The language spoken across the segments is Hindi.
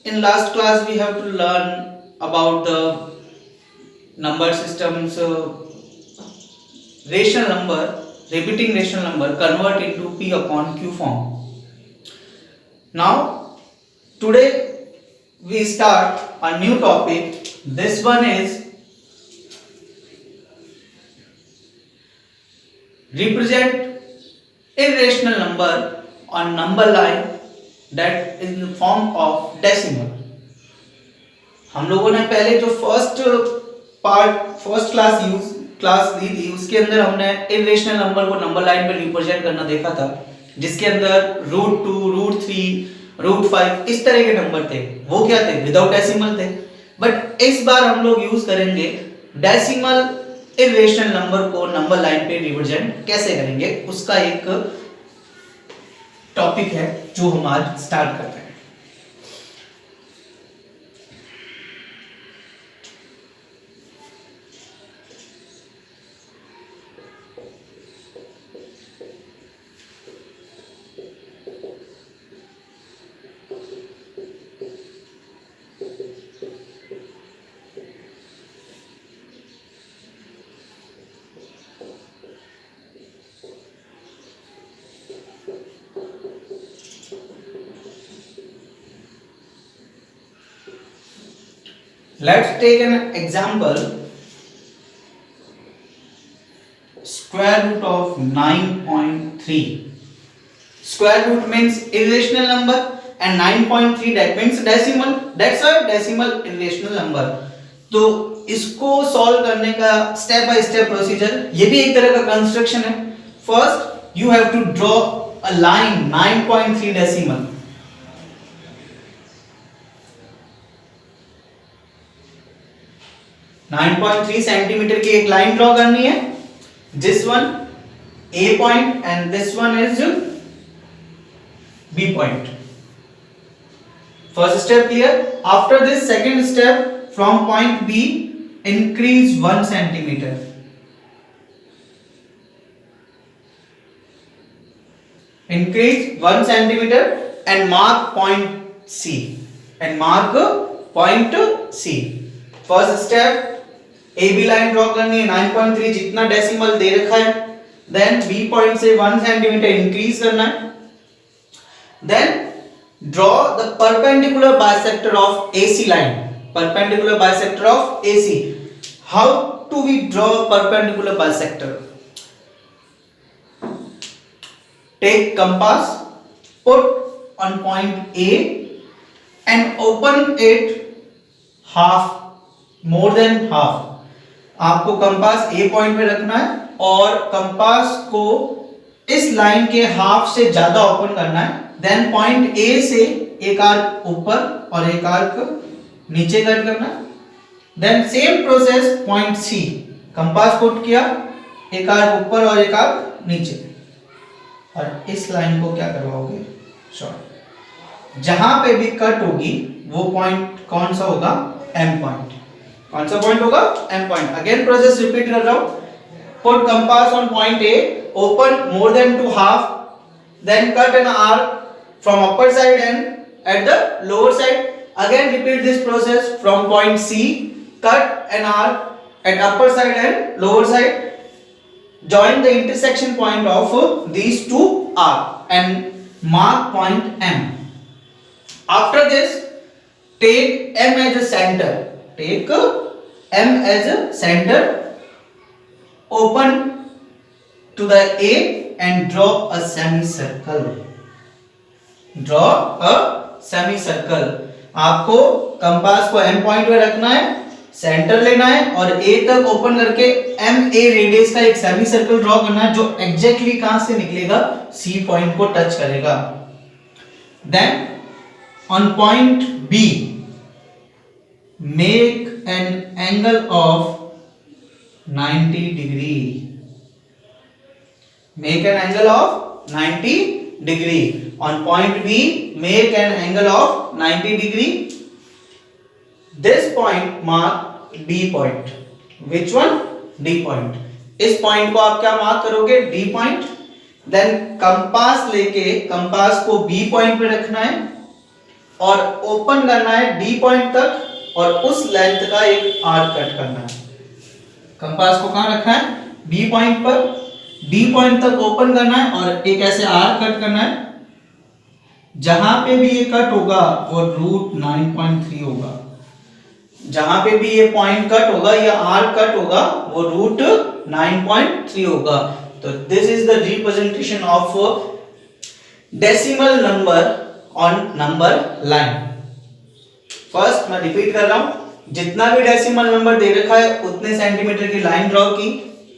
In last class, we have to learn about the number systems, rational number, repeating rational number convert into P upon Q form. Now, today we start a new topic. This one is represent irrational number on number line that is in the form of decimal. हम लोगों ने पहले जो फर्स्ट क्लास ली थी उसके अंदर हमने इरेशनल नंबर को नंबर लाइन पे रिप्रेजेंट करना देखा था, जिसके अंदर √2, √3, √5 इस तरह के नंबर थे। वो क्या थे? विदाउट डेसिमल थे। बट इस बार हम लोग यूज करेंगे डेसिमल इरेशनल नंबर को नंबर लाइन पे रिप्रेजेंट कैसे करेंगे, उसका एक टॉपिक है जो हम आज स्टार्ट करते हैं। Let's take an example. Square root of 9.3. Square root means irrational number and 9.3 that means decimal. That's a decimal irrational number. तो इसको सॉल्व करने का स्टेप बाय स्टेप प्रोसीजर, ये भी एक तरह का कंस्ट्रक्शन है। First you have to draw a line 9.3 decimal. Centimetre की एक लाइन ड्रॉ करनी है। This one A point and this one is B point. First step clear. After this second step, from point B increase 1 centimetre. Increase 1 centimetre and mark point C and mark point C। First step A B line draw करनी है, 9.3 जितना डेसिमल दे रखा है। देन बी पॉइंट से 1 सेंटीमीटर इंक्रीज करना है। Then draw the perpendicular bisector of AC line. Perpendicular bisector of AC। How to we draw perpendicular bisector? Take compass, put on point A and open it half, more than half. आपको कंपास ए पॉइंट पे रखना है और कंपास को इस लाइन के हाफ से ज्यादा ओपन करना है। देन पॉइंट ए से एक आर्क ऊपर और एक आर्क नीचे कट करना है। Then same process point C, compass put किया, एक आर्क ऊपर और एक आर्क नीचे, और इस लाइन को क्या करवाओगे? शॉर्ट। जहां पे भी कट होगी वो पॉइंट कौन सा होगा? M point. कौन सा पॉइंट होगा? M point. Again process repeat कर रहा हूं। Put compass on point A, open more than to half, then cut an arc from upper side and at the lower side. Again repeat this process from point C, cut an arc at upper side and lower side, join the intersection point of these two arcs and mark point M. After this, take M as a center. Take M as a center. Open to the A and draw a semicircle. Draw a semicircle. आपको कंपास को M पॉइंट पे रखना है, सेंटर लेना है और A तक ओपन करके MA रेडियस का एक सेमी सर्कल ड्रॉ करना है जो एग्जैक्टली कहां से निकलेगा? C पॉइंट को टच करेगा। Then on point B make an angle of 90 degree. Make an angle of 90 degree. On point B make an angle of 90 degree. This point mark D point. Which one? D point. इस पॉइंट को आप क्या मार्क करोगे? D point. Then कंपास लेके कंपास को B पॉइंट पे रखना है और ओपन करना है डी पॉइंट तक और उस लेंथ का एक आर्क कट करना है। कंपास को कहां रखा है? बी पॉइंट पर, डी पॉइंट तक ओपन करना है और एक ऐसे आर्क कट करना है। जहां पे भी ये कट होगा वो रूट 9.3 होगा। जहां पे भी ये पॉइंट कट होगा या आर्क कट होगा वो रूट 9.3 होगा। तो this is the representation of decimal number on number line. First मैं रिपीट कर रहा हूं, जितना भी डेसिमल नंबर दे रखा है उतने सेंटीमीटर की लाइन ड्रॉ की,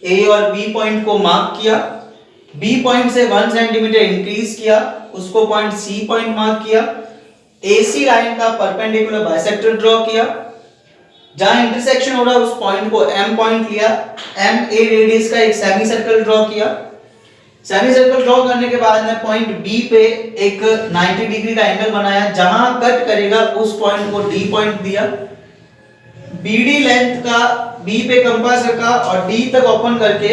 ए और बी पॉइंट को मार्क किया, बी पॉइंट से 1 सेंटीमीटर इंक्रीज किया, उसको पॉइंट सी पॉइंट मार्क किया, एसी लाइन का परपेंडिकुलर बाइसेक्टर ड्रॉ किया, जहां इंटरसेक्शन हो रहा है उस पॉइंट को एम पॉइंट लिया, एम ए रेडियस का एक सेमी सर्कल ड्रॉ किया। सेमी सर्कल ड्रॉ करने के बाद में पॉइंट बी पे एक 90 डिग्री का एंगल बनाया, जहां कट करेगा उस पॉइंट को डी पॉइंट दिया, बीडी लेंथ का बी पे कंपास रखा और डी तक ओपन करके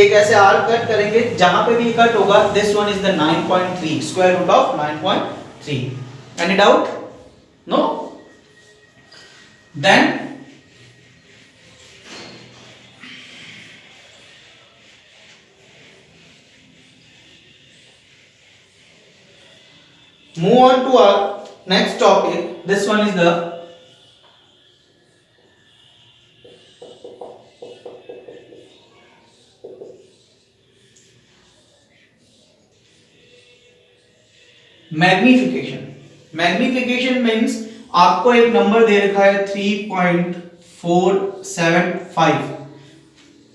एक ऐसे आर्क कट करेंगे, जहां पे भी कट होगा this one is the 9.3 square root of 9.3। Any doubt? No? Then move on to our next topic. This one is the magnification. Magnification means आपको एक नंबर दे रखा है 3.475।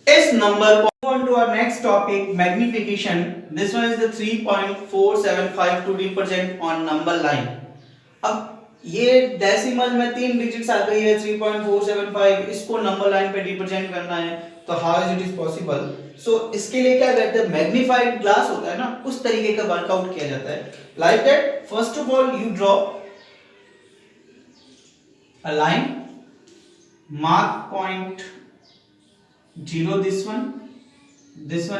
इस नंबर को on to our next topic, magnification. This one is the 3.475 to represent on number line. अब ये डेसिमल में 3 डिजिट्स आ गई है 3.475, इसको नंबर लाइन पे रिप्रेजेंट करना है, तो how is it is possible? So इसके लिए क्या करते हैं, मैग्नीफाइड ग्लास होता है ना, उस तरीके का वर्कआउट किया जाता है। Like that, first of all you draw a line, mark point 0, this one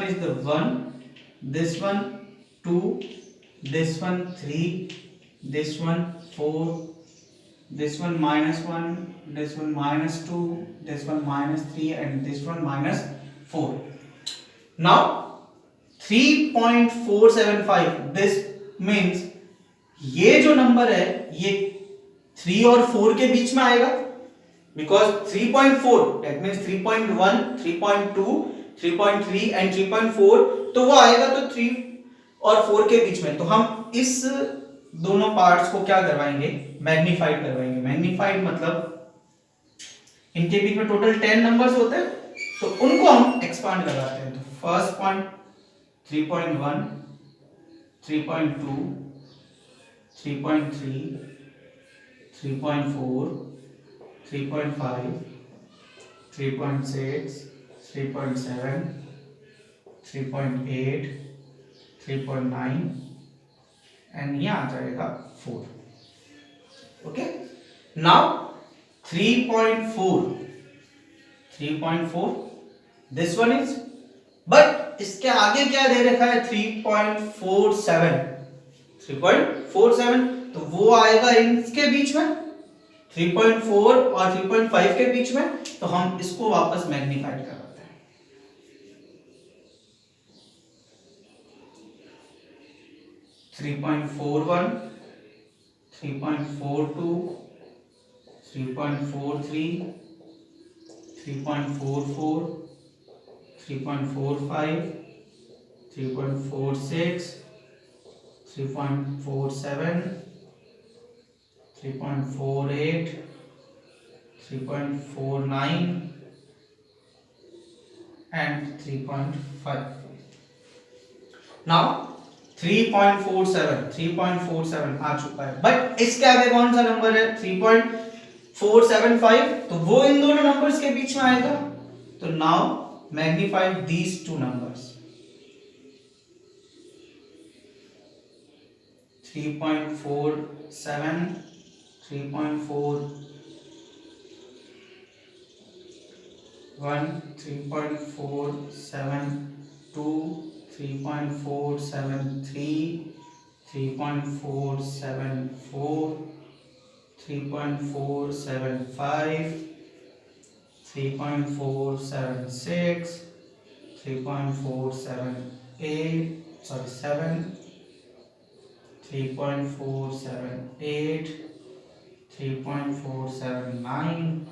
is the 1, this one 2, this one 3, this one 4, this one -1, this one -2, this one -3 and this one -4. Now 3.475, this means ये जो नंबर है ये 3 और 4 के बीच में आएगा, because 3.4 that means 3.1, 3.2, 3.3 एंड 3.4, तो वो आएगा तो 3 और 4 के बीच में। तो हम इस दोनों पार्ट्स को क्या करवाएंगे, मैग्नीफाइड करवाएंगे। मैग्नीफाइड मतलब इनके बीच में टोटल 10 नंबर्स होते हैं, तो उनको हम एक्सपांड करवाते हैं। तो फर्स्ट पॉइंट 3.1, 3.2, 3.3, 3.4, 3.5, 3.6, 3.7, 3.8, 3.9 एंड यहाँ आ जाएगा 4। Okay, now 3.4, this one is, but इसके आगे क्या दे रखा है 3.47, तो वो आएगा इनके बीच में 3.4 और 3.5 के बीच में, तो हम इसको वापस मैग्नीफाइड करवाते हैं। 3.41, 3.42, 3.43, 3.44, 3.45, 3.46, 3.47, 3.48, 3.49 and 3.5. Now 3.47 आ चुका है, बट इसके आगे कौन सा नंबर है 3.475, तो वो इन दोनों नंबर्स के बीच में आएगा। तो now magnify these two numbers, 3.47, 3.41, 3.472, 3.473, 3.474, 3.475, 3.476, 3.478, sorry 7, 3.478, 3.479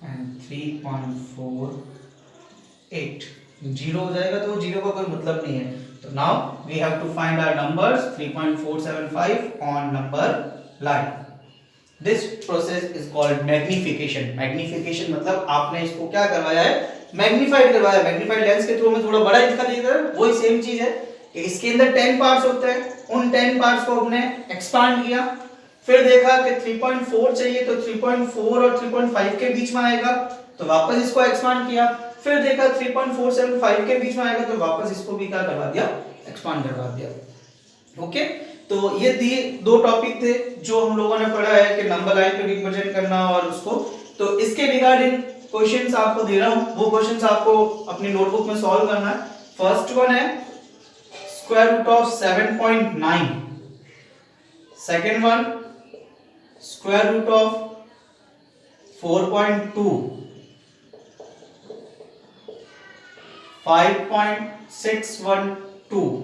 and 3.48. Zero हो जाएगा तो जीरो का कोई मतलब नहीं है. तो now we have to find our numbers 3.475 on number line. This process is called magnification. Magnification मतलब आपने इसको क्या करवाया है, मैग्नीफाइड करवाया. मैग्नीफाइड लेंस के थ्रू में थोड़ा बड़ा दिखा देगा. वही सेम चीज है कि इसके अंदर 10 पार्ट्स होते हैं. उन 10 पार्ट्स को हमने एक्सपांड किया. फिर देखा कि 3.4 चाहिए तो 3.4 और 3.5 के बीच में आएगा तो वापस इसको एक्सपांड किया. फिर देखा 3.475 के बीच में आएगा तो वापस इसको भी क्या करवा दिया, एक्सपांड करवा दिया. ओके तो ये दो टॉपिक थे जो हम लोगों ने पढ़ा है कि नंबर लाइन पे रिप्रेजेंट करना और उसको. तो इसके रिगार्डिंग क्वेश्चंस आपको दे रहा हूं, वो क्वेश्चंस आपको अपनी नोटबुक में सॉल्व करना है. फर्स्ट वन है square root of 7.9. Second one square root of 4.2, 5.612,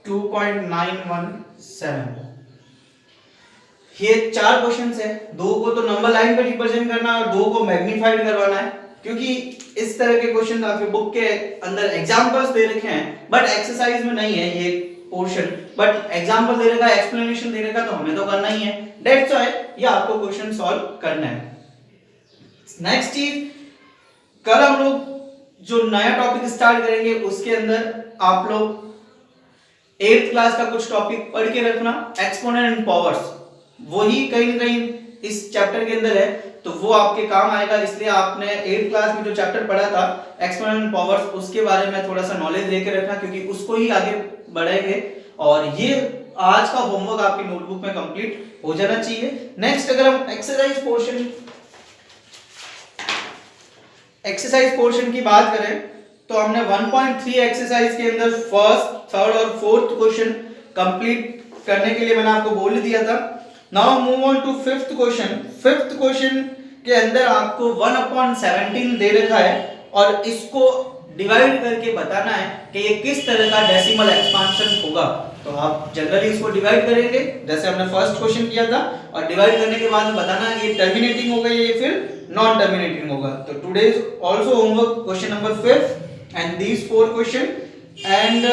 2.917. ये चार क्वेश्चंस है. दो को तो नंबर लाइन पे रिप्रेजेंट करना है और दो को मैग्नीफाइड करवाना है, क्योंकि इस तरह के क्वेश्चन आपके बुक के अंदर एग्जांपल्स दे रखे हैं बट एक्सरसाइज में नहीं है ये पोर्शन. बट एग्जांपल दे रखा है, एक्सप्लेनेशन दे रखा है तो हमें तो करना ही है. दैट्स व्हाई ये आपको क्वेश्चन सॉल्व करना है. नेक्स्ट चीज, कल हम लोग जो नया टॉपिक स्टार्ट करेंगे उसके अंदर आप लोग 8th क्लास का कुछ टॉपिक पढ़ के रखना. एक्सपोनेंट एंड पावर्स वही कहीं न कहीं इस चैप्टर के अंदर है तो वो आपके काम आएगा. इसलिए आपने 8th क्लास में जो चैप्टर पढ़ा था एक्सपोनेंट एंड पावर्स उसके बारे में थोड़ा सा नॉलेज लेके रखना, क्योंकि उसको ही आगे बढ़ाएंगे. और ये आज का होमवर्क आपकी नोटबुक में कंप्लीट हो जाना चाहिए. नेक्स्ट अगर हम एक्सरसाइज पोर्शन की बात करें तो हमने 1.3 एक्सरसाइज के अंदर फर्स्ट, थर्ड और फोर्थ क्वेश्चन कंप्लीट करने के लिए मैंने आपको बोल दिया था. Now move on to fifth question. Fifth question के अंदर आपको 1/17 दे रखा है और इसको डिवाइड करके बताना है कि ये किस तरह का डेसिमल एक्सपांशन होगा. तो आप जनरली इसको डिवाइड करेंगे जैसे हमने फर्स्ट क्वेश्चन किया था और डिवाइड करने के बाद बताना है ये टर्मिनेटिंग होगा या फिर नॉन टर्मिनेटिंग होगा. तो today is also homework question number 5 and these 4 question and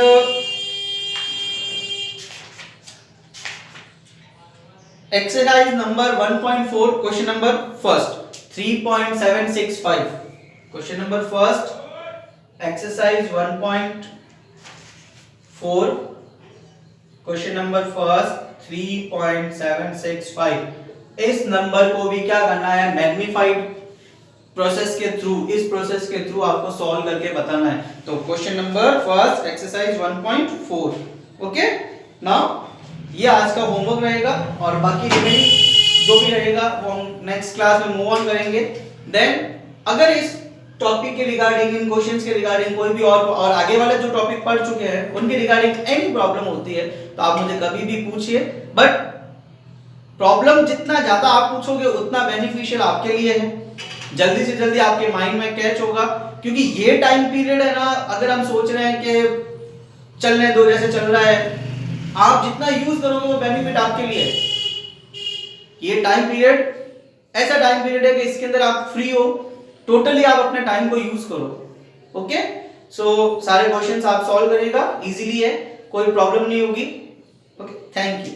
exercise number 1.4 question number first 3.765. question number first exercise 1.4 question number first 3.765. इस नंबर को भी क्या करना है, मैग्नीफाइड प्रोसेस के थ्रू, इस प्रोसेस के थ्रू आपको सॉल्व करके बताना है. तो question number first exercise 1.4. Okay now ये आज का होमवर्क रहेगा और बाकी रिमेनिंग जो भी रहेगा वो हम नेक्स्ट क्लास में मूव ऑन करेंगे. देन अगर इस टॉपिक के रिगार्डिंग, इन क्वेश्चंस के रिगार्डिंग कोई भी और आगे वाले जो टॉपिक पढ़ चुके हैं उनके रिगार्डिंग एनी प्रॉब्लम होती है तो आप मुझे कभी भी पूछिए. बट प्रॉब्लम जितना ज्यादा आप पूछोगे उतना बेनिफिशियल आपके लिए है, जल्दी से जल्दी आपके माइंड में कैच होगा. क्योंकि ये टाइम पीरियड है ना, अगर हम सोच रहे हैं कि चलने दो जैसे चल रहा है, आप जितना यूज करोगे वो बेनिफिट आपके लिए है. ये टाइम पीरियड ऐसा टाइम पीरियड है कि इसके अंदर आप फ्री हो, टोटली आप अपने टाइम को यूज करो. ओके सो सारे क्वेश्चंस आप सॉल्व करिएगा, इजीली है, कोई प्रॉब्लम नहीं होगी. Okay thank you.